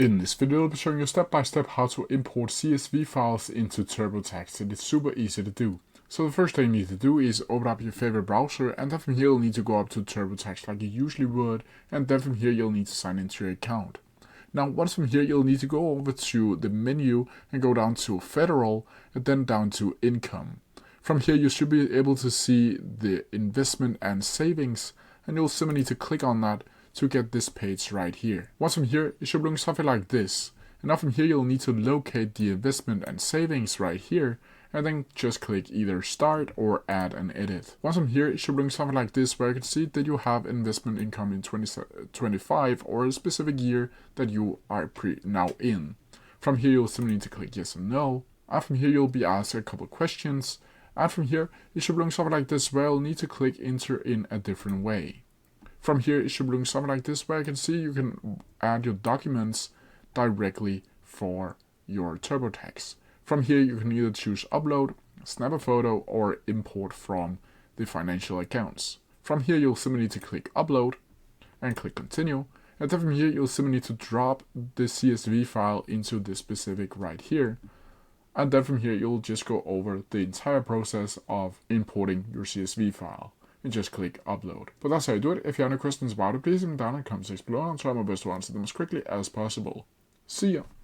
In this video, I'll be showing you step by step how to import CSV files into TurboTax, and it's super easy to do. So the first thing you need to do is open up your favorite browser, and then from here you'll need to go up to TurboTax like you usually would, and then from here you'll need to sign into your account. Now once from here you'll need to go over to the menu and go down to Federal and then down to Income. From here you should be able to see the investment and savings, and you'll simply need to click on that to get this page right here. Once from here, it should look something like this. And now from here, you'll need to locate the investment and savings right here, and then just click either start or add and edit. Once from here, it should look something like this, where you can see that you have investment income in 2025 or a specific year that you are now in. From here, you'll simply need to click yes or no. And from here, you'll be asked a couple questions. And from here, it should look something like this, where you'll need to click enter in a different way. From here, it should look something like this, where you can see you can add your documents directly for your TurboTax. From here, you can either choose upload, snap a photo, or import from the financial accounts. From here, you'll simply need to click upload and click continue. And then from here, you'll simply need to drop the CSV file into this specific right here. And then from here, you'll just go over the entire process of importing your CSV file. And just click upload. But that's how you do it. If you have any questions about it, please leave them down in the comment section below, and I'll try my best to answer them as quickly as possible. See ya!